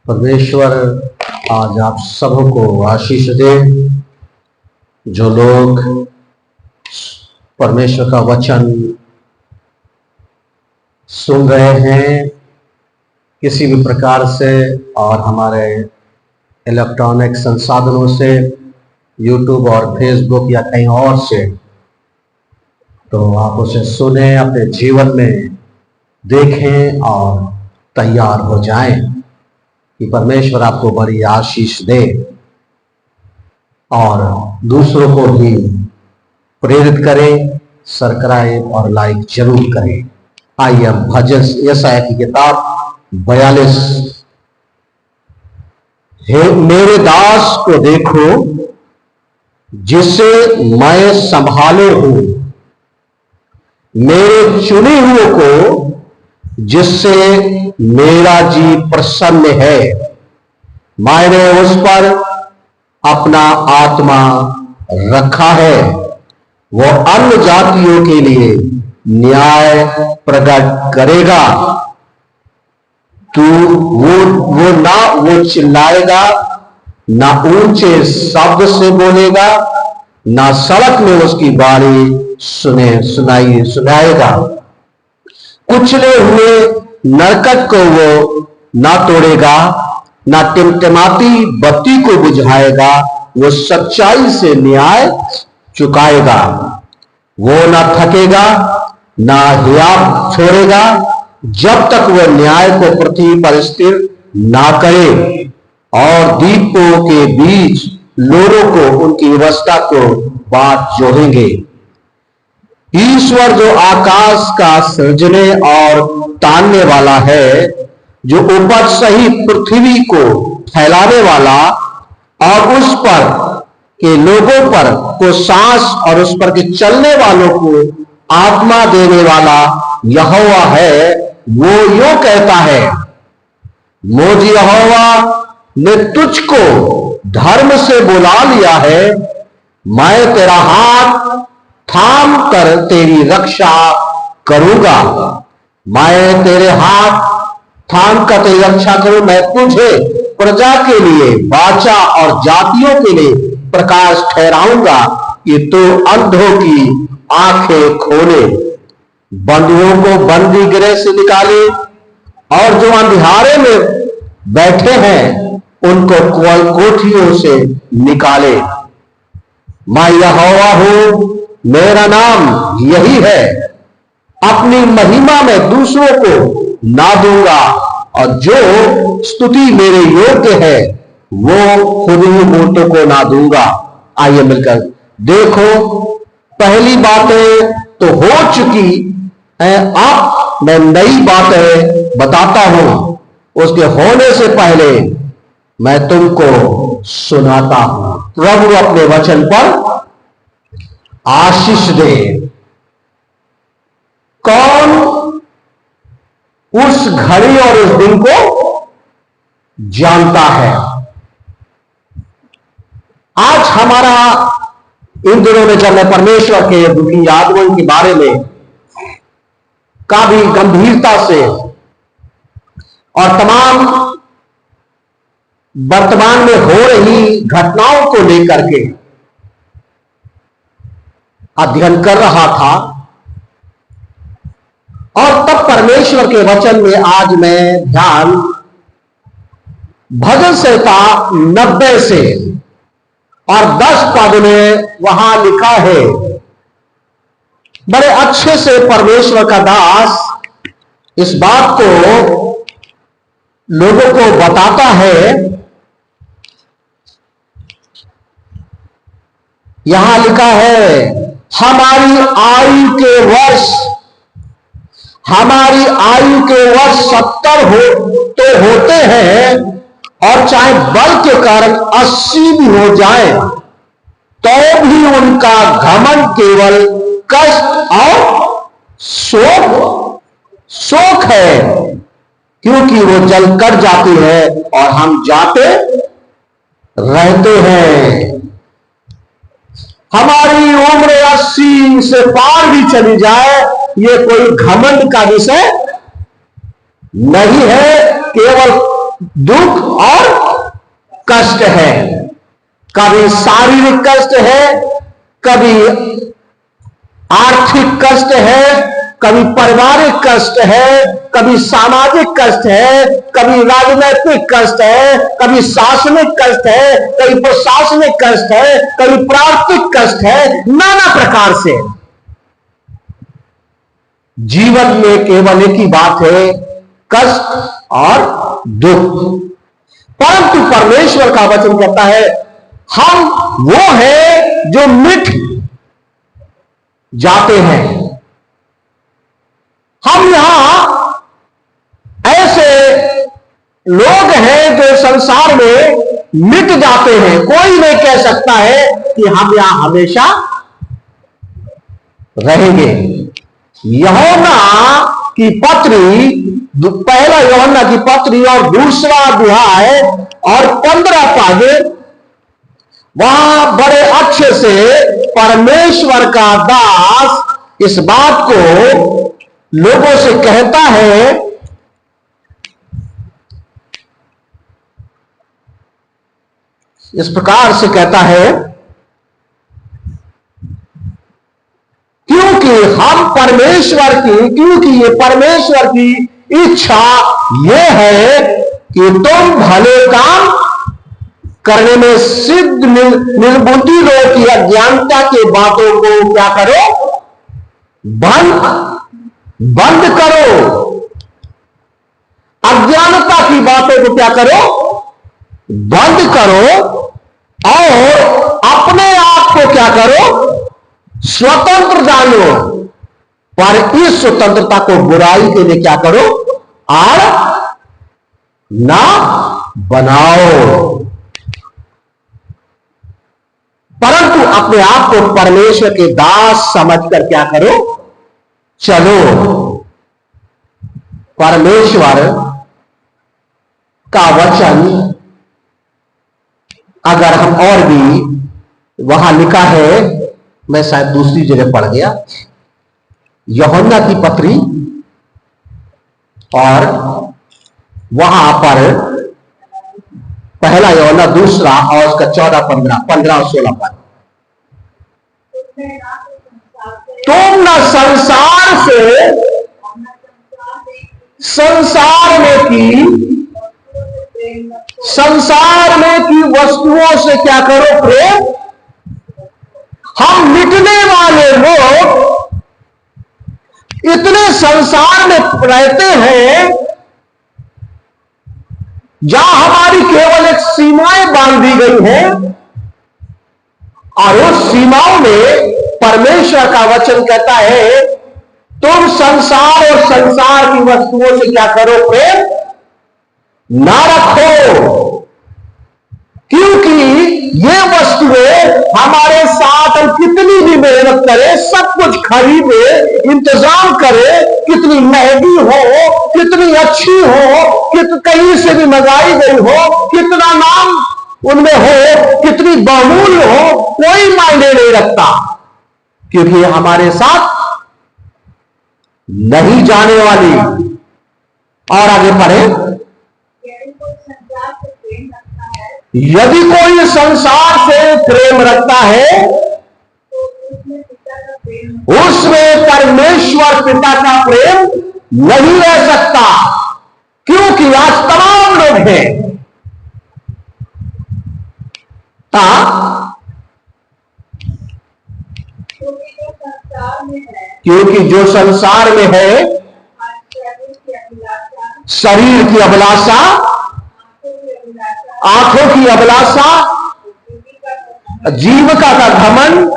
परमेश्वर आज आप सबको आशीष दे। जो लोग परमेश्वर का वचन सुन रहे हैं किसी भी प्रकार से और हमारे इलेक्ट्रॉनिक संसाधनों से, यूट्यूब और फेसबुक या कहीं और से, तो आप उसे सुने, अपने जीवन में देखें और तैयार हो जाएं कि परमेश्वर आपको बड़ी आशीष दे और दूसरों को भी प्रेरित करें। सब्सक्राइब और लाइक जरूर करें। आइए हम भजन यशायाह की किताब 42। हे मेरे दास को देखो जिसे मैं संभाले हूं, मेरे चुने हुए को जिससे मेरा जी प्रसन्न है। मैंने उस पर अपना आत्मा रखा है, वो अन्य जातियों के लिए न्याय प्रकट करेगा। वो चिल्लाएगा, ना ऊंचे शब्द से बोलेगा, ना सड़क में उसकी बाणी सुनाएगा। कुचले हुए नरकट को वो ना तोड़ेगा, ना टिमटिमाती बत्ती को बुझाएगा। वो सच्चाई से न्याय चुकाएगा। वो ना थकेगा, ना हियाव छोड़ेगा, जब तक वह न्याय को पृथ्वी पर स्थिर ना करे और दीपों के बीच लोगों को उनकी व्यवस्था को बात जोड़ेंगे। ईश्वर जो आकाश का सृजने और तानने वाला है, जो ऊपर सहित पृथ्वी को फैलाने वाला और उस पर के लोगों पर को सांस और उस पर के चलने वालों को आत्मा देने वाला यहोवा है, वो यूं कहता है, मुझ यहोवा ने तुझको धर्म से बुला लिया है। मैं तेरा हाथ थाम कर तेरी रक्षा करूंगा। मैं तेरे हाथ थाम कर तेरी रक्षा करूं। मैं तुझे प्रजा के लिए वाचा और जातियों के लिए प्रकाश ठहराऊंगा कि तू अंधों की आंखें खोले, बंदियों को बंदी गृह से निकाले और जो अंधियारे में बैठे हैं उनको कोठरियों से निकाले। मैं यहोवा हूं, मेरा नाम यही है। अपनी महिमा में दूसरों को ना दूंगा और जो स्तुति मेरे योग्य है वो खुद ही मूर्तों को ना दूंगा। आइए मिलकर देखो, पहली बातें तो हो चुकी है, अब मैं नई बातें बताता हूं। उसके होने से पहले मैं तुमको सुनाता हूं। प्रभु अपने वचन पर आशीष दे। कौन उस घड़ी और उस दिन को जानता है? आज हमारा इन दिनों में जब मैं परमेश्वर के दुखी आदमियों के बारे में काफी गंभीरता से और तमाम वर्तमान में हो रही घटनाओं को लेकर के अध्ययन कर रहा था, और तब परमेश्वर के वचन में आज मैं ध्यान भजन संहिता 90 से और 10 पद में वहां लिखा है। बड़े अच्छे से परमेश्वर का दास इस बात को लोगों को बताता है। यहां लिखा है, हमारी आयु के वर्ष 70 तो होते हैं, और चाहे बल के कारण 80 भी हो जाए, तो भी उनका घमंड केवल कष्ट और शोक है, क्योंकि वो जल कट जाती है और हम जाते रहते हैं। हमारी उम्र 80 से पार भी चली जाए, ये कोई घमंड का विषय नहीं है, केवल दुख और कष्ट है। कभी शारीरिक कष्ट है, कभी आर्थिक कष्ट है, कभी पारिवारिक कष्ट है, कभी सामाजिक कष्ट है, कभी राजनीतिक कष्ट है, कभी शासनिक कष्ट है, कभी प्रशासनिक कष्ट है, कभी प्राकृतिक कष्ट है। नाना प्रकार से जीवन में केवल एक ही बात है, कष्ट और दुख। परंतु परमेश्वर का वचन कहता है हम वो है जो मिट जाते हैं। हम यहां ऐसे लोग हैं जो संसार में मिट जाते हैं। कोई नहीं कह सकता है कि हम यहां हमेशा रहेंगे। यूहन्ना की पत्री, पहला यूहन्ना की पत्री और दूसरा अध्याय और 15 पद, वहां बड़े अच्छे से परमेश्वर का दास इस बात को लोगों से कहता है। इस प्रकार से कहता है, क्योंकि ये परमेश्वर की इच्छा यह है कि तुम भले काम करने में सिद्ध निर्बुद्धि लोग की अज्ञानता के बातों को क्या करो, बंद करो। अज्ञानता की बातों को क्या करो, बंद करो और अपने आप को क्या करो, स्वतंत्र जानो। पर इस स्वतंत्रता को बुराई के लिए क्या करो, आड़ ना बनाओ, परंतु अपने आप को परमेश्वर के दास समझकर क्या करो, चलो। परमेश्वर का वचन अगर हम और भी वहां लिखा है, मैं शायद दूसरी जगह पढ़ गया, यूहन्ना की पत्री और वहां पर पहला यूहन्ना दूसरा और उसका 14, 15 और 16 पद, तुम न संसार में की वस्तुओं से क्या करो, प्रेम। हम मिटने वाले लोग इतने संसार में रहते हैं जहां हमारी केवल एक सीमाएं बांधी गई हैं और उस सीमाओं में परमेश्वर का वचन कहता है तुम संसार और संसार की वस्तुओं से क्या करो, प्रेम ना रखो। क्योंकि ये वस्तुएं हमारे साथ हम कितनी भी मेहनत करें, सब कुछ खरीदे, इंतजाम करें, कितनी महंगी हो, कितनी अच्छी हो, कहीं से भी मंगाई गई हो, कितना नाम उनमें हो, कितनी बहुमूल्य हो, कोई मायने नहीं रखता, क्योंकि हमारे साथ नहीं जाने वाली। और आगे पढ़े, यदि कोई संसार से प्रेम रखता है उसमें परमेश्वर पिता का प्रेम नहीं रह सकता। क्योंकि आज तमाम लोग हैं, क्योंकि जो संसार में है, शरीर की अभिलाषा, आंखों की अभिलाषा, जीविका का घमंड,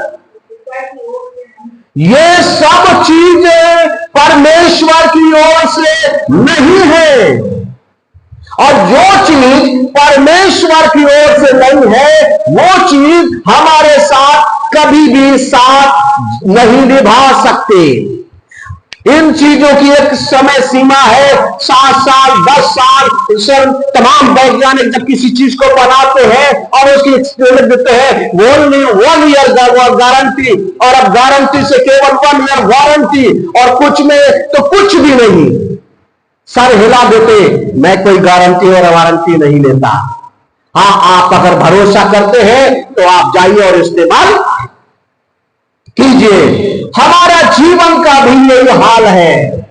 ये सब चीजें परमेश्वर की ओर से नहीं है। और जो चीज परमेश्वर की ओर से नहीं है वो चीज हमारे साथ कभी भी साथ नहीं निभा सकते। इन चीजों की एक समय सीमा है, 7 साल 10 साल। तमाम वैज्ञानिक जब किसी चीज को बनाते हैं और उसकी एक्सपेरिमेंट देते हैं, 1 ईयर गारंटी, और अब गारंटी से केवल 1 ईयर वारंटी, और कुछ में तो कुछ भी नहीं। सर हिला देते, मैं कोई गारंटी और वारंटी नहीं लेता। हाँ, आप अगर भरोसा करते हैं तो आप जाइए और इस्तेमाल कीजिए। हमारा जीवन का भी यही हाल है।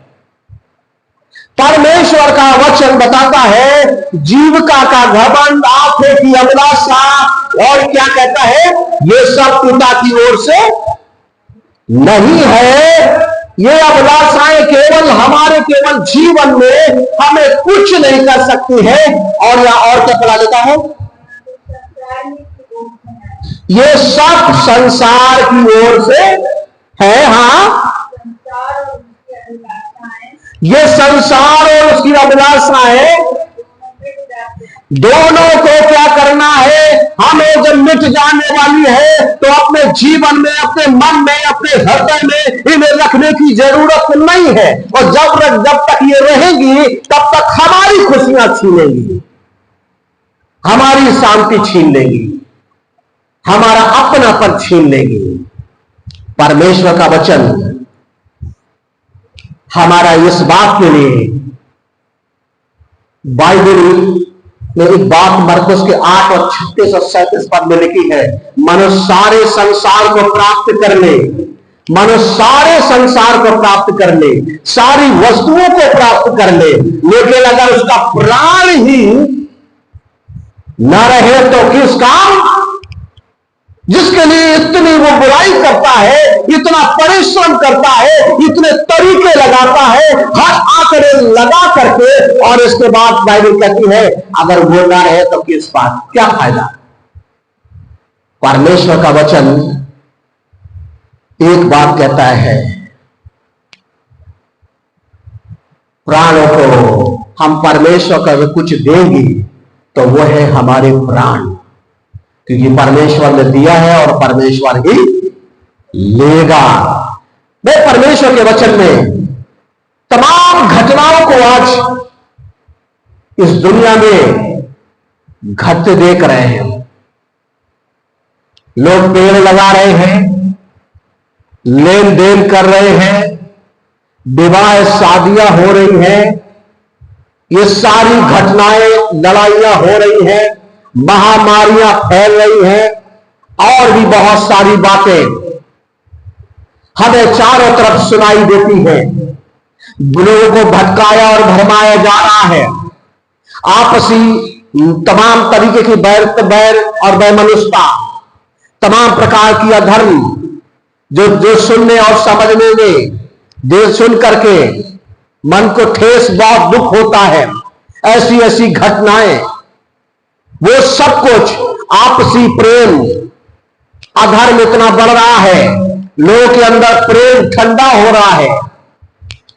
परमेश्वर का वचन बताता है, जीविका का घमंड, आंखों की अभिलाषा, और क्या कहता है, ये सब पिता की ओर से नहीं है। ये अभिलाषाएं केवल जीवन में हमें कुछ नहीं कर सकती है। और क्या पढ़ा देता है, ये सब संसार की ओर से है। हाँ, ये संसार और उसकी अभिलाषाएं दोनों को क्या करना है, हमें जब मिट जाने वाली है तो अपने जीवन में, अपने मन में, अपने हृदय में इन्हें रखने की जरूरत नहीं है। और जब तक ये रहेंगी तब तक हमारी खुशियां छीनेंगी, हमारी शांति छीन लेंगी, हमारा अपनापन छीन लेंगी। परमेश्वर का वचन हमारा इस बात के लिए, बाइबल में एक बात मरकुस के 8 और 36 और 37 पद में लिखी है, मनुष्य सारे संसार को प्राप्त कर ले, मनुष्य सारे संसार को प्राप्त कर ले, सारी वस्तुओं को प्राप्त कर ले, लेकिन अगर उसका प्राण ही न रहे तो किस काम। जिसके लिए इतनी वो बुराई करता है, इतना परिश्रम करता है, इतने तरीके लगाता है, हर आंकड़े लगा करके, और इसके बाद बाइबल कहती है अगर वो ना रहे तो किस बात, क्या फायदा। परमेश्वर का वचन एक बात कहता है, प्राणों को हम परमेश्वर का कुछ देंगे तो वो है हमारे प्राण, क्योंकि परमेश्वर ने दिया है और परमेश्वर ही लेगा। मैं परमेश्वर के वचन में तमाम घटनाओं को आज इस दुनिया में घटते देख रहे हैं। लोग पेड़ लगा रहे हैं, लेन देन कर रहे हैं, विवाह शादियां हो रही हैं, ये सारी घटनाएं, लड़ाइयां हो रही हैं, महामारियां फैल रही हैं, और भी बहुत सारी बातें हमें चारों तरफ सुनाई देती हैं। लोगों को भटकाया और भरमाया जा रहा है। आपसी तमाम तरीके की बैर और वैमनस्यता, तमाम प्रकार की अधर्म, जो सुनने और समझने में, जो सुन करके मन को ठेस, बहुत दुख होता है। ऐसी ऐसी घटनाएं, वो सब कुछ, आपसी प्रेम, अधर्म इतना बढ़ रहा है, लोगों के अंदर प्रेम ठंडा हो रहा है।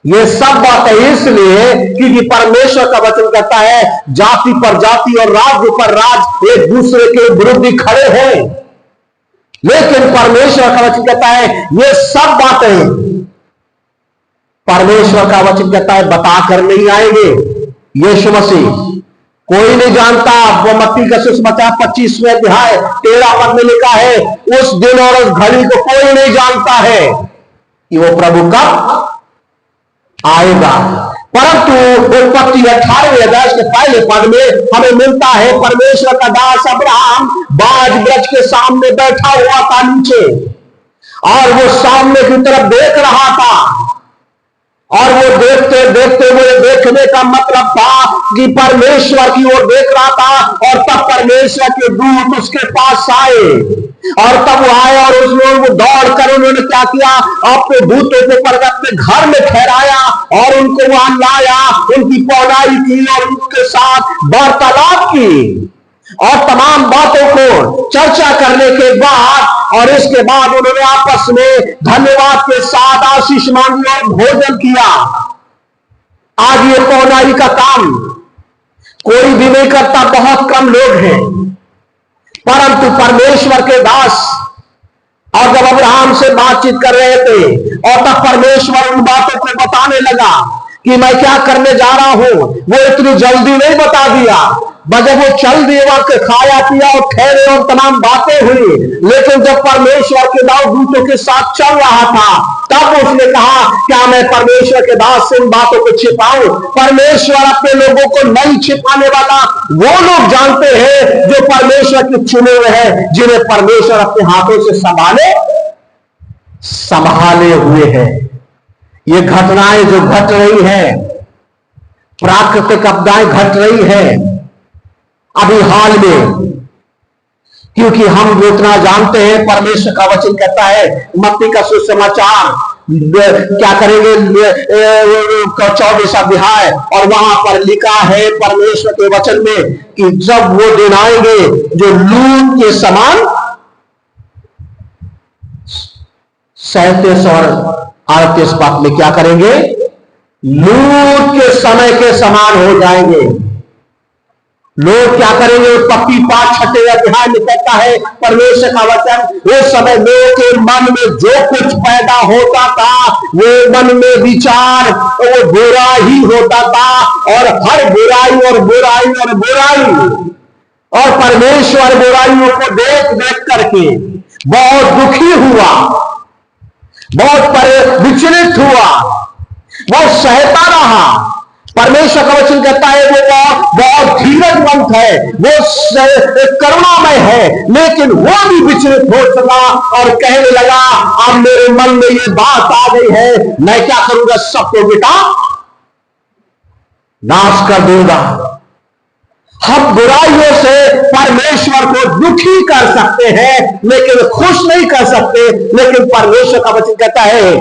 ये सब बातें इसलिए क्योंकि परमेश्वर का वचन कहता है जाति पर जाति और राज्य पर राज्य एक दूसरे के विरुद्ध खड़े हैं। लेकिन परमेश्वर का वचन कहता है ये सब बातें, परमेश्वर का वचन कहता है बताकर नहीं आएंगे। यीशु मसीह, कोई नहीं जानता, वो मत्ती का सुसमाचार 25वें अध्याय 13 पद में लिखा है, उस दिन और उस घड़ी को कोई नहीं जानता है कि वो प्रभु कब आएगा। परंतु उत्पत्ति 18वें अध्याय के पहले पद में हमें मिलता है परमेश्वर का दास अब्राहम बाज वृक्ष के सामने बैठा हुआ था नीचे, और वो सामने की तरफ देख रहा था, और वो देखते देखते हुए, देखने का मतलब था कि परमेश्वर की ओर देख रहा था। और तब परमेश्वर के दूत उसके पास आए, और तब वो आए और वो दौड़ कर उन्होंने क्या किया, अपने दूतों को पर्वत में घर में ठहराया और उनको वहां लाया, उनकी पौनाई की और उनके साथ वार्तालाप की, और तमाम बातों को चर्चा करने के बाद, और इसके बाद उन्होंने आपस में धन्यवाद के साथ आशीष मांगी और भोजन किया। आज ये पौनाई का काम कोई भी नहीं करता, बहुत कम लोग हैं, परंतु परमेश्वर के दास, और जब अब्राहम से बातचीत कर रहे थे और तब परमेश्वर उन बातों को बताने लगा कि मैं क्या करने जा रहा हूं, वो इतनी जल्दी नहीं बता दिया। जब वो चल दिए, वक्त खाया पिया और ठहरे और तमाम बातें हुई, लेकिन जब परमेश्वर के दूतों के साथ चल रहा था तब उसने कहा, क्या मैं परमेश्वर के दास से इन बातों को छिपाऊं? परमेश्वर अपने लोगों को नहीं छिपाने वाला। वो लोग जानते हैं जो परमेश्वर के चुने हुए हैं, जिन्हें परमेश्वर अपने हाथों से संभाले हुए हैं। ये घटनाएं जो घट रही हैं, प्राकृतिक आपदाएं घट रही हैं अभी हाल में, क्योंकि हम इतना जानते हैं, परमेश्वर का वचन कहता है मत्ती का सुसमाचार क्या करेंगे 24 अध्याय, और वहां पर लिखा है परमेश्वर के वचन में कि जब वो दिन आएंगे जो लूत के समान 37 और 38 पाठ में क्या करेंगे, लूत के समय के समान हो जाएंगे। लोग क्या करेंगे? उत्पत्ति 5 अध्याय में कहता है परमेश्वर का वचन, उस समय लोगों के मन में जो कुछ पैदा होता था, वो मन में विचार वो बुरा ही होता था, और हर बुराई और बुराई और बुराई, और परमेश्वर बुराइयों को देख देख करके बहुत दुखी हुआ, बहुत विचलित हुआ, वो सहता रहा। परमेश्वर का वचन कहता है वो बहुत धीरजवंत है, वो करुणामय है, लेकिन वो भी विचलित हो चला और कहने लगा, अब मेरे मन में ये बात आ गई है, मैं क्या करूंगा, सबको बेटा नाश कर दूंगा। हम बुराइयों से परमेश्वर को दुखी कर सकते हैं, लेकिन खुश नहीं कर सकते। लेकिन परमेश्वर का वचन कहता है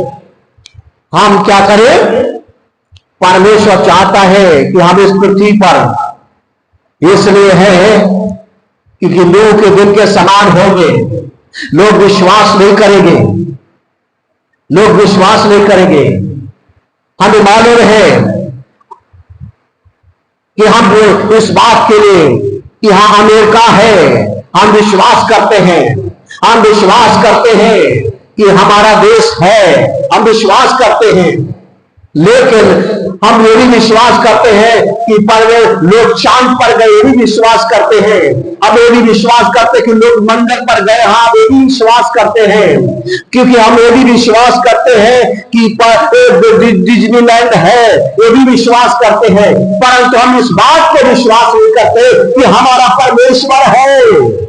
हम क्या करें? परमेश्वर चाहता है कि हम इस पृथ्वी पर इसलिए है क्योंकि लोग के दिन के समान होंगे। लोग विश्वास नहीं करेंगे, लोग विश्वास नहीं करेंगे। हमें मालूम है कि हम इस बात के लिए कि हाँ अमेरिका है, हम विश्वास करते हैं, हम विश्वास करते हैं कि हमारा देश है, हम विश्वास करते हैं। लेकिन हम ये भी विश्वास करते हैं कि लोग चांद पर गए, ये भी विश्वास करते हैं। हम ये भी विश्वास करते हैं कि लोग मंदिर पर गए, हाँ ये भी विश्वास करते हैं। क्योंकि हम ये भी विश्वास करते हैं कि डिज्नीलैंड है, ये भी विश्वास करते हैं। परंतु हम इस बात को विश्वास नहीं करते कि हमारा परमेश्वर है,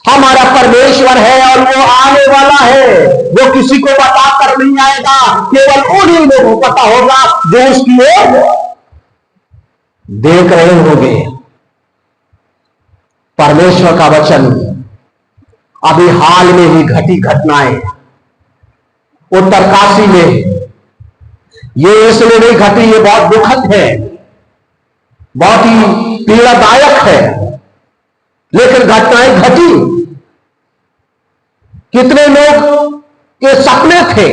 हमारा परमेश्वर है और वो आने वाला है। वो किसी को बताकर नहीं आएगा, केवल उन्हीं लोगों को पता होगा जो उसकी ओर देख रहे होंगे। परमेश्वर का वचन अभी हाल में ही घटी घटनाएं उत्तरकाशी में, ये इसलिए नहीं घटी, ये बहुत दुखद है, बहुत ही पीड़ादायक है, लेकिन घटनाएं घटी। कितने लोग के सपने थे,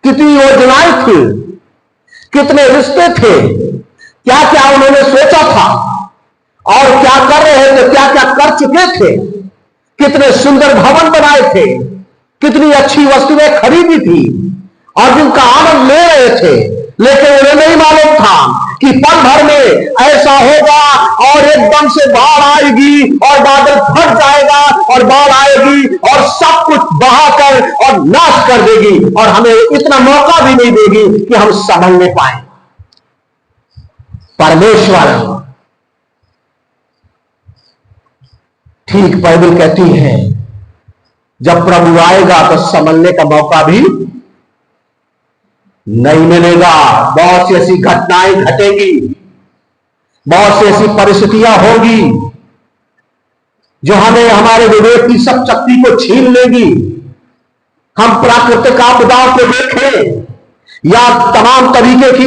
कितनी योजनाएं थी, कितने रिश्ते थे, क्या क्या उन्होंने सोचा था और क्या कर रहे थे, क्या क्या कर चुके थे, कितने सुंदर भवन बनाए थे, कितनी अच्छी वस्तुएं खरीदी थी और जिनका आनंद ले रहे थे। लेकिन उन्हें नहीं मालूम था कि पल भर में ऐसा होगा और एकदम से बाढ़ आएगी और बादल फट जाएगा और बाढ़ आएगी और सब कुछ बहाकर और नाश कर देगी और हमें इतना मौका भी नहीं देगी कि हम संभलने पाए। परमेश्वर ठीक बाइबल कहती है जब प्रभु आएगा तो संभलने का मौका भी नहीं मिलेगा। बहुत सी ऐसी घटनाएं घटेंगी, बहुत सी ऐसी परिस्थितियां होंगी जो हमें हमारे विवेक की सब शक्ति को छीन लेगी। हम प्राकृतिक आपदाओं को देखें या तमाम तरीके की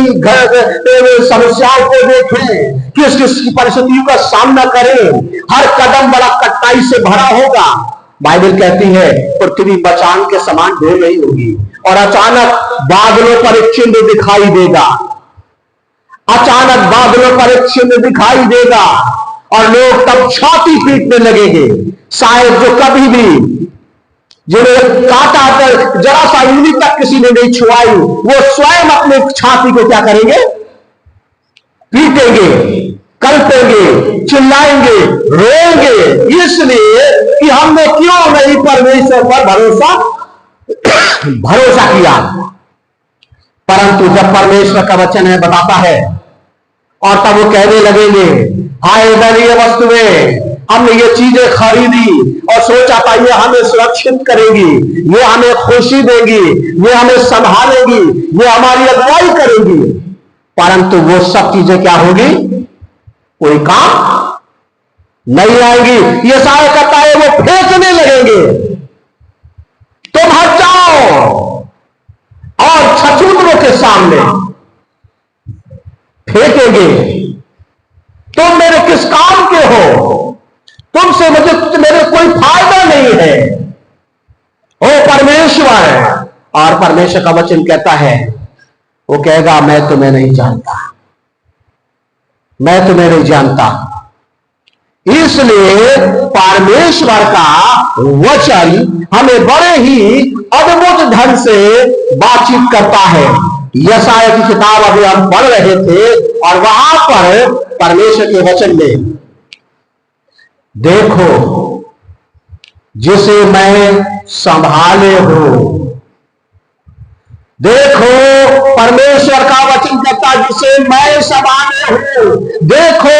समस्याओं को देखें, किस किस की परिस्थितियों का सामना करें, हर कदम बड़ा कठिनाई से भरा होगा। बाइबल कहती है पृथ्वी मचान के समान ढेर नहीं होगी और अचानक बादलों पर एक चिन्ह दिखाई देगा, अचानक बादलों पर एक चिन्ह दिखाई देगा और लोग तब छाती पीटने लगेंगे। शायद जो कभी भी जिन्हें काटा कर जरा सा उंगली तक किसी ने नहीं छुआई, वो स्वयं अपने छाती को क्या करेंगे? पीटेंगे, कल्पेंगे, चिल्लाएंगे, रोएंगे, इसलिए कि हमने क्यों नहीं परमेश्वर पर भरोसा भरोसा किया। परंतु जब परमेश्वर का वचन है बताता है, और तब वो कहने लगेंगे, हाय दयनीय वस्तुएं, हमने ये चीजें खरीदी और सोचा था ये हमें सुरक्षित करेगी, ये हमें खुशी देगी, ये हमें संभालेगी, ये हमारी अगुवाई करेगी, परंतु वो सब चीजें क्या होगी? कोई काम नहीं आएगी। ये सारा करता है, वो फेंकने लगेंगे, तुम हट जाओ, और छछूतरों के सामने फेंकेंगे, तुम मेरे किस काम के हो, तुमसे मुझे मेरे कोई फायदा नहीं है, ओ परमेश्वर। और परमेश्वर का वचन कहता है, वो कहेगा मैं तुम्हें नहीं जानता, मैं तुम्हें नहीं जानता। इसलिए परमेश्वर का वचन हमें बड़े ही अद्भुत ढंग से बातचीत करता है। यशायाह की किताब अभी हम पढ़ रहे थे, और वहां पर परमेश्वर के वचन में, देखो जिसे मैं संभाले हूं, देखो परमेश्वर का वचन कहता, जिसे मैं संभाले हूं, देखो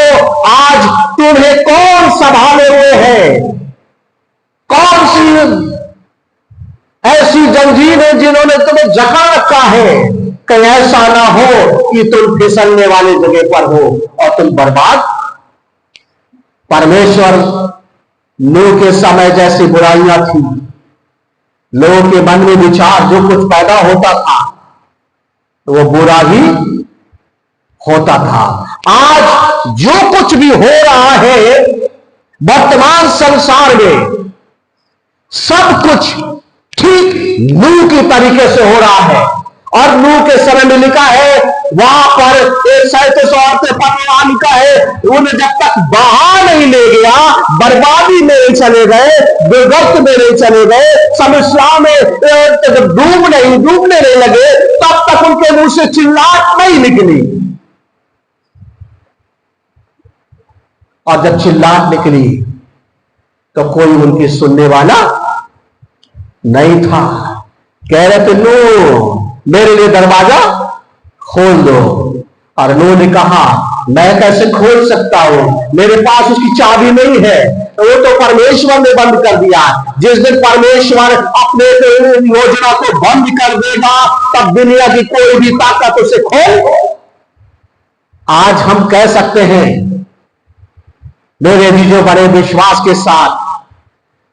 आज तुम्हें कौन संभाले हुए है, कौन सी ऐसी जंजीर है जिन्होंने तुम्हें जकड़ रखा है, कहीं ऐसा ना हो कि तुम फिसलने वाले जगह पर हो और तुम बर्बाद। परमेश्वर नूह के समय जैसी बुराइयां थी, लोगों के मन में विचार जो कुछ पैदा होता था तो वो बुरा ही होता था। आज जो कुछ भी हो रहा है वर्तमान संसार में, सब कुछ ठीक नूह की तरीके से हो रहा है। और नूह के समय में लिखा है, वहां पर 37 औरतें पकड़ा लिखा है, उन्हें जब तक बहा नहीं ले गया, बर्बादी में नहीं चले गए, दुर्गत में नहीं चले गए, समस्या में जब डूबने नहीं लगे, तब तक उनके मुंह से चिल्लाहट नहीं निकली। और जब चिल्लाहट निकली तो कोई उनकी सुनने वाला नहीं था। कह रहे थे, नूह मेरे लिए दरवाजा खोल दो। और नूह ने कहा, मैं कैसे खोल सकता हूं, मेरे पास उसकी चाबी नहीं है, वो तो परमेश्वर ने बंद कर दिया। जिस दिन परमेश्वर अपने योजना को बंद कर देगा, तब दुनिया की कोई भी ताकत उसे खोल। आज हम कह सकते हैं, मेरे बीजों बड़े विश्वास के साथ,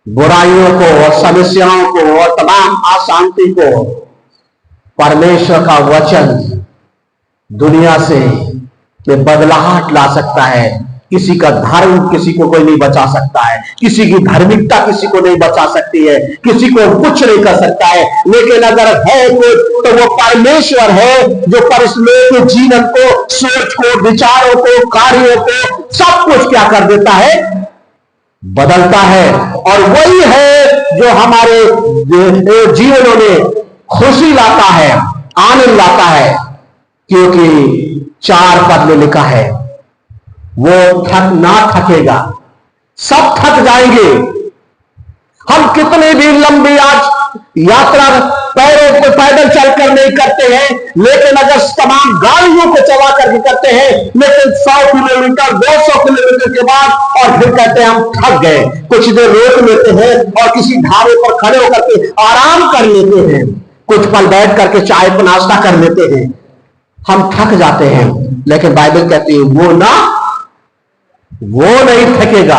बुराइयों को और समस्याओं को और तमाम अशांति को परमेश्वर का वचन दुनिया से बदलाहट ला सकता है। किसी का धर्म किसी को कोई नहीं बचा सकता है, किसी की धार्मिकता किसी को नहीं बचा सकती है, किसी को कुछ नहीं कर सकता है। लेकिन अगर है कोई तो वो परमेश्वर है, जो परिश्रम के जीवन को, सोच को, विचारों को, कार्यों को, सब कुछ क्या कर देता है, बदलता है। और वही है जो हमारे जीवनों में खुशी लाता है, आनंद लाता है। क्योंकि 4 पद में लिखा है, वो ना थकेगा, सब थक जाएंगे। हम कितने भी लंबी आज यात्रा पैरों को पैदल चलकर नहीं करते हैं, लेकिन अगर तमाम गाड़ियों को चला करके करते हैं, लेकिन 100 किलोमीटर 200 किलोमीटर के बाद और फिर कहते हैं हम थक गए। कुछ देर रोक लेते हैं और किसी ढाबे पर खड़े होकर के आराम कर लेते हैं, कुछ पल बैठ करके चाय पर नाश्ता कर लेते हैं, हम थक जाते हैं। लेकिन बाइबल कहती है वो नहीं थकेगा,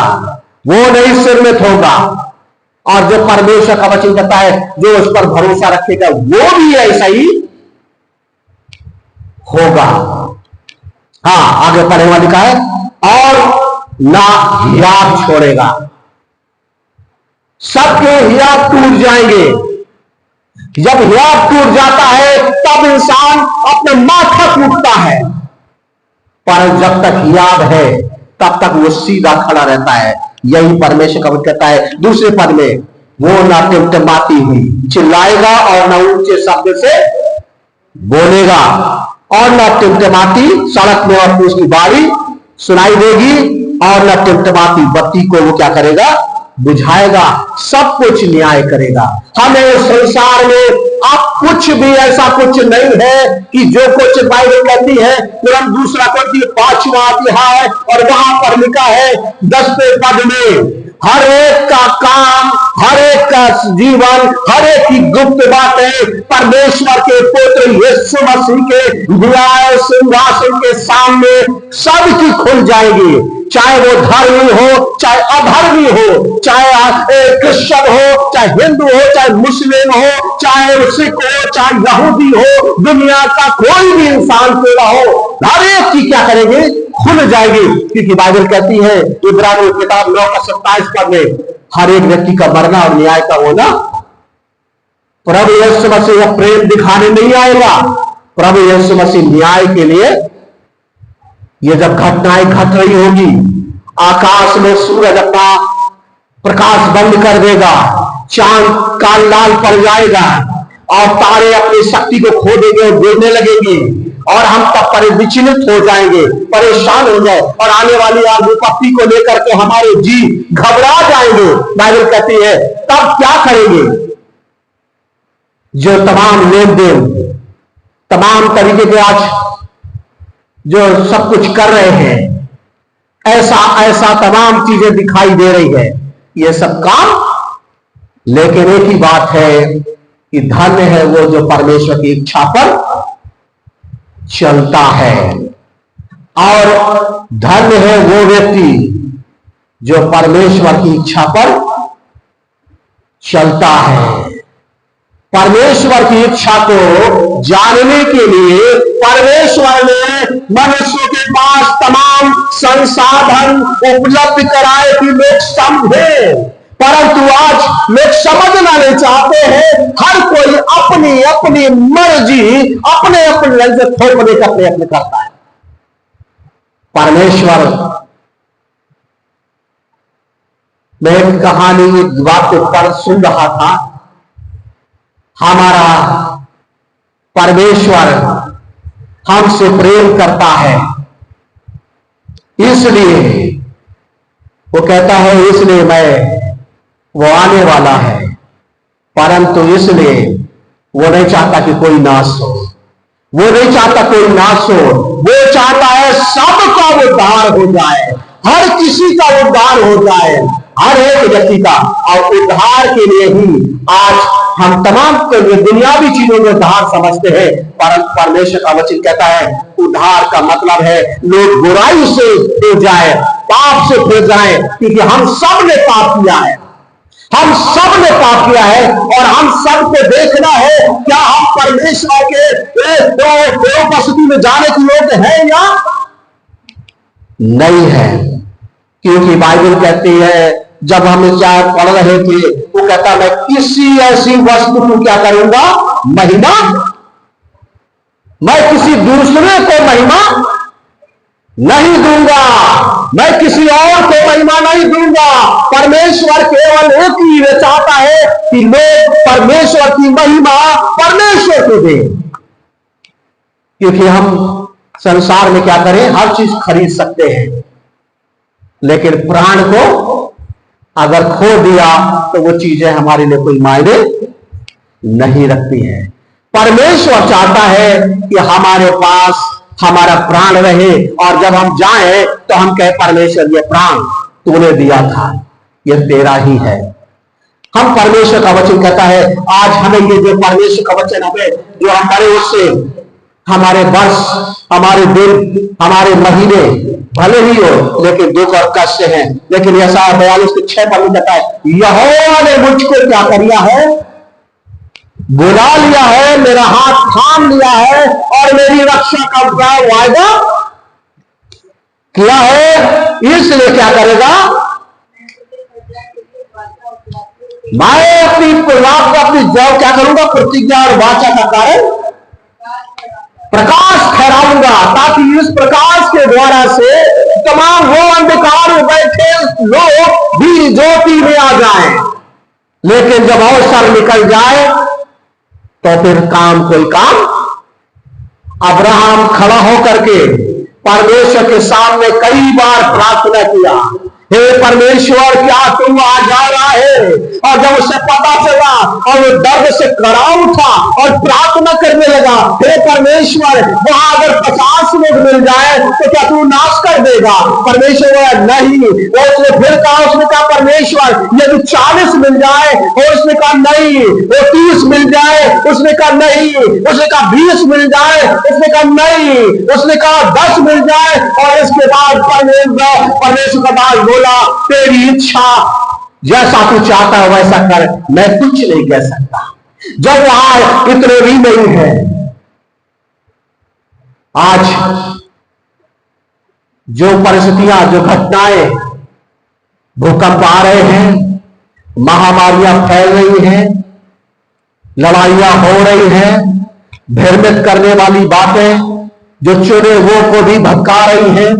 वो नहीं सिरमित होगा। और जो परमेश्वर का वचन कहता है, जो उस पर भरोसा रखेगा वो भी ऐसा ही होगा। हाँ, आगे पढ़ने वाली लिखा है, और ना हियाव छोड़ेगा। सबके हियाव टूट जाएंगे। जब हियाव टूट जाता है तब इंसान अपने माथा टूटता है, पर जब तक हियाव है तब तक वो सीधा खड़ा रहता है। यही परमेश्वर का वचन कहता है दूसरे पद में, वो ना टिमटिमाती हुई चिल्लाएगा और ना ऊंचे शब्द से बोलेगा, और ना टिमटिमाती सड़क में और उसकी बारी सुनाई देगी, और ना टिमटिमाती बत्ती को वो क्या करेगा, बुझाएगा, सब कुछ न्याय करेगा। हमें संसार में अब कुछ भी ऐसा कुछ नहीं है कि जो कुछ बाइबल कहती है तुरंत दूसरा करती 5वां अध्याय और वहां पर लिखा है 10वें पद में हर एक का काम, हर एक का जीवन, हर एक की गुप्त बातें परमेश्वर के पुत्र यीशु मसीह के न्याय सिंहासन के सामने सबकी खुल जाएगी। चाहे वो धर्मी हो, चाहे अधर्मी हो, चाहे क्रिश्चियन हो, चाहे हिंदू हो, चाहे मुस्लिम हो, चाहे सिख हो, चाहे यहूदी हो, दुनिया का कोई भी इंसान क्यों हो, हर एक की क्या करेंगे, खुल जाएगी। क्योंकि बाइबल कहती है इब्रानियों किताब 9:27 पद में हर एक व्यक्ति का मरना और न्याय का होना। प्रभु यीशु मसीह प्रेम दिखाने नहीं आएगा, प्रभु यीशु मसीह न्याय के लिए। ये जब घटनाएं घट रही होगी, आकाश में सूरज अपना प्रकाश बंद कर देगा, चांद काल लाल पड़ जाएगा और तारे अपनी शक्ति को खो देंगे और गिरने लगेंगे और हम तब विचलित हो जाएंगे, परेशान हो जाए और आने वाली आग विपत्ति को लेकर के हमारे जी घबरा जाएंगे। बाइबल कहती है तब क्या करेंगे? जो तमाम लेन देन, तमाम तरीके के आज जो सब कुछ कर रहे हैं, ऐसा ऐसा तमाम चीजें दिखाई दे रही है, ये सब काम, लेकिन एक ही बात है कि धन्य है वो जो परमेश्वर की इच्छा पर चलता है, और धन्य है वो व्यक्ति जो परमेश्वर की इच्छा पर चलता है। परमेश्वर की इच्छा को जानने के लिए परमेश्वर ने मनुष्य के पास तमाम संसाधन उपलब्ध कराए कि लोग समझे, परंतु आज लोग समझना नहीं चाहते हैं। हर कोई अपनी अपनी मर्जी, अपने अपने रंग थोपने का प्रयत्न करता है। परमेश्वर, मैं एक कहानी, एक बात को पर सुन रहा था। हमारा परमेश्वर हमसे प्रेम करता है, इसलिए वो कहता है इसलिए वो आने वाला है, परंतु इसलिए वो नहीं चाहता कि कोई नाश हो, वो नहीं चाहता कोई नाश हो, वो चाहता है सबका उद्धार हो जाए, हर किसी का उद्धार हो जाए, हर एक व्यक्ति का। और उद्धार के लिए ही आज हम तमाम दुनियावी चीजों में उद्धार समझते हैं, परंतु परमेश्वर का वचन कहता है उद्धार का मतलब है लोग बुराई से फिर जाए, पाप से फिर जाए, क्योंकि हम सब ने पाप किया है, हम सब ने पाप किया है और हम सबको देखना है क्या हम परमेश्वर के उपस्थिति में जाने के योग्य है या नहीं है। क्योंकि बाइबल कहती है, जब हम पढ़ रहे थे, वो कहता मैं किसी ऐसी वस्तु को क्या करूंगा, महिमा, मैं किसी दूसरे को महिमा नहीं दूंगा, मैं किसी और को महिमा नहीं दूंगा। परमेश्वर केवल एक ही चाहता है कि लोग परमेश्वर की महिमा परमेश्वर को दें। क्योंकि हम संसार में क्या करें, हर चीज खरीद सकते हैं, लेकिन प्राण को अगर खो दिया तो वो चीजें हमारे लिए कोई मायने नहीं रखती है। परमेश्वर चाहता है कि हमारे पास हमारा प्राण रहे और जब हम जाएं तो हम कहें परमेश्वर ये प्राण तूने दिया था, ये तेरा ही है। हम परमेश्वर का वचन कहता है, आज हमें ये जो परमेश्वर का वचन हमें जो हमारे उससे हमारे वर्ष, हमारे दिन, हमारे महीने भले ही हो लेकिन दुख और कष्ट हैं, लेकिन ऐसा 42:6 पर कहता है यहोवा ने मुझको क्या कर लिया है, बुला लिया है, मेरा हाथ थाम लिया है और मेरी रक्षा का वायदा किया है, इसलिए क्या करेगा, मैं अपनी जब क्या करूंगा, प्रतिज्ञा और वाचा का कारण प्रकाश ठहराऊंगा, ताकि इस प्रकाश के द्वारा से तमाम वो अंधकार में बैठे लोग भी ज्योति में आ जाएं। लेकिन जब अवसर निकल जाए तो फिर कोई काम। अब्राहम खड़ा होकर के परमेश्वर के सामने कई बार प्रार्थना किया, हे परमेश्वर, क्या तुम आ जा रहा है? और जब उसे पता चला और वो दर्द से कड़ा उठा और प्रार्थना करने लगा, हे परमेश्वर, वहां अगर 50 लोग मिल जाए तो क्या तू नाश कर देगा? परमेश्वर बोला नहीं। उसने फिर कहा, उसने कहा परमेश्वर, यदि 40 मिल जाए, और उसने कहा नहीं। वो 30 मिल जाए, उसने कहा नहीं। उसने कहा 20 मिल जाए, उसने कहा नहीं। उसने कहा 10 मिल जाए, और इसके बाद परमेश्वर का दास बोला, तेरी इच्छा, जैसा तू चाहता है वैसा कर, मैं कुछ नहीं कह सकता। जब वहां इतने भी नहीं है, आज जो परिस्थितियां, जो घटनाएं, भूकंप आ रहे हैं, महामारियां फैल रही हैं, लड़ाइयां हो रही हैं, भ्रमित करने वाली बातें जो चुने वो को भी भटका रही हैं,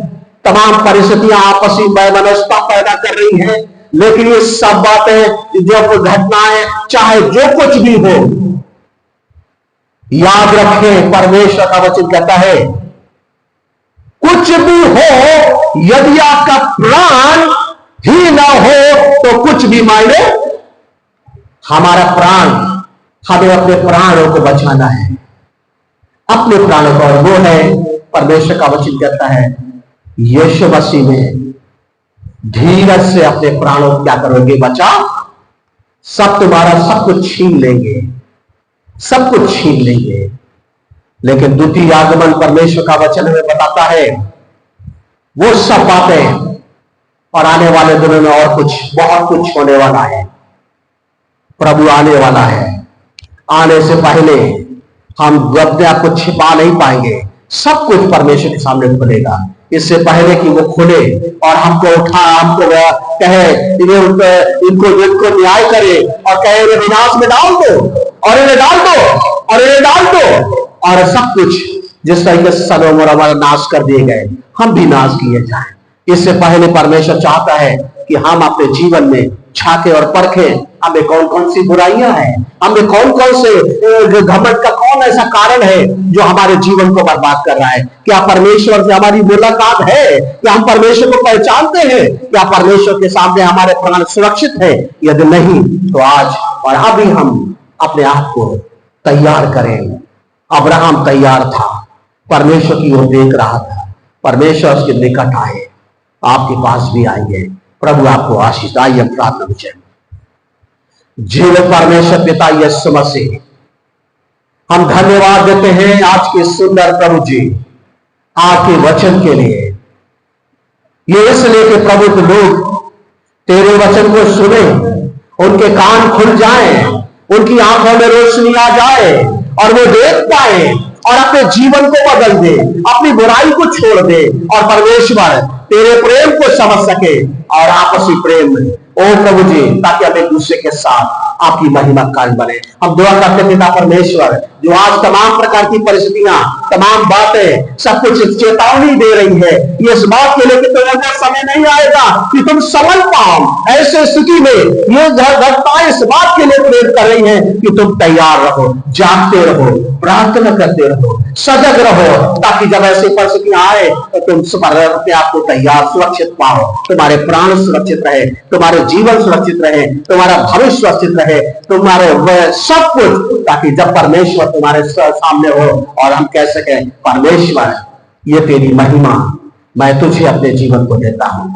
तमाम परिस्थितियां आपसी वैमनस्यता पैदा कर रही हैं, लेकिन ये सब बातें, जो घटनाएं, चाहे जो कुछ भी हो, याद रखें, परमेश्वर का वचन कहता है, कुछ भी हो, यदि आपका प्राण ही ना हो तो कुछ भी मायने। हमारा प्राण, हमें अपने प्राणों को बचाना है, अपने प्राणों को, और वो है परमेश्वर का वचन कहता है, यीशु मसीह में धीरज से अपने प्राणों को क्या करोगे? बचा। सब तुम्हारा सब कुछ छीन लेंगे, सब कुछ छीन लेंगे, लेकिन द्वितीय आगमन परमेश्वर का वचन हमें बताता है, वो सब बातें, और आने वाले दिनों में और कुछ, बहुत कुछ होने वाला है। प्रभु आने वाला है, आने से पहले हम अपने आप को छिपा नहीं पाएंगे, सब कुछ परमेश्वर के सामने खुलेगा। इससे पहले कि वो खुले और हमको उठा, हमको कहे, इनको न्याय करे और कहे इन्हें विनाश में डाल दो, और इन्हें डाल दो, और इन्हें डाल दो, और सब कुछ जिस तरीके से सदोम और अमोरा नाश कर दिए गए, हम भी नाश किए जाएं। इससे पहले परमेश्वर चाहता है कि हम अपने जीवन में झांके और परखें, हमें कौन कौन सी बुराइयां हैं, हमें कौन कौन से घमंड का कौन ऐसा कारण है जो हमारे जीवन को बर्बाद कर रहा है। क्या परमेश्वर से हमारी मुलाकात है? क्या हम परमेश्वर को पहचानते हैं? क्या परमेश्वर के सामने हमारे प्राण सुरक्षित है? यदि नहीं तो आज और अभी हम अपने आप को तैयार करें। अब्राहम तैयार था, परमेश्वर की ओर देख रहा था, परमेश्वर उसके निकट आए, आपके पास भी आएंगे। प्रभु आपको आशीष। आइए प्रार्थना विषय, जीवित परमेश्वर पिता यीशु मसीह, हम धन्यवाद देते हैं आज के सुंदर प्रभु जी, आपके वचन के लिए। ये इसलिए कि प्रभु के लोग तेरे वचन को सुने, उनके कान खुल जाएं, उनकी आंखों में रोशनी आ जाए और वो देख पाए और अपने जीवन को बदल दे, अपनी बुराई को छोड़ दे और परमेश्वर तेरे प्रेम को समझ सके और आपसी प्रेम में, ओ प्रभु जी, ताकि हम एक दूसरे के साथ आपकी महिमा कार्य बने। हम दुआ करते पिता परमेश्वर, जो आज तमाम प्रकार की परिस्थितियां, तमाम बातें, सब कुछ चेतावनी दे रही है, ये इस बात के लिए कि तुम्हें समय नहीं आएगा कि तुम समझ पाओ। ऐसे स्थिति में ये घटनाएं इस बात के लिए प्रेरित कर रही है कि तुम तैयार रहो, जागते रहो, प्रार्थना करते रहो, सजग रहो, ताकि जब ऐसी परिस्थितियां आए तो तुम अपने आप को तैयार, सुरक्षित पाओ, तुम्हारे प्राण सुरक्षित रहे, तुम्हारे जीवन सुरक्षित रहे, तुम्हारा भविष्य सुरक्षित रहे, तुम्हारे सब कुछ, ताकि जब परमेश्वर तुम्हारे सामने हो और हम कह सके, परमेश्वर ये तेरी महिमा, मैं तुझे अपने जीवन को देता हूं।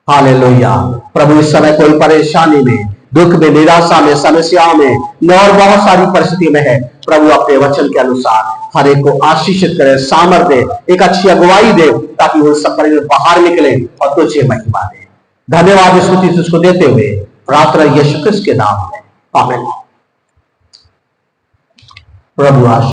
हालेलुया। प्रभु इस समय कोई परेशानी में, दुख में, निराशा में, समस्याओं में और बहुत सारी परिस्थिति में है, प्रभु अपने वचन के अनुसार हर एक को आशीषित करे, सामर्थ्य दे, एक अच्छी अगुवाई दे, ताकि वो सब परिवर्तन बाहर निकले और तुझे महिमा दे। धन्यवाद स्तुति तुझको देते हुए प्रार्थना यीशु क्रिस्त के नाम में, आमीन। प्रभु आशीष।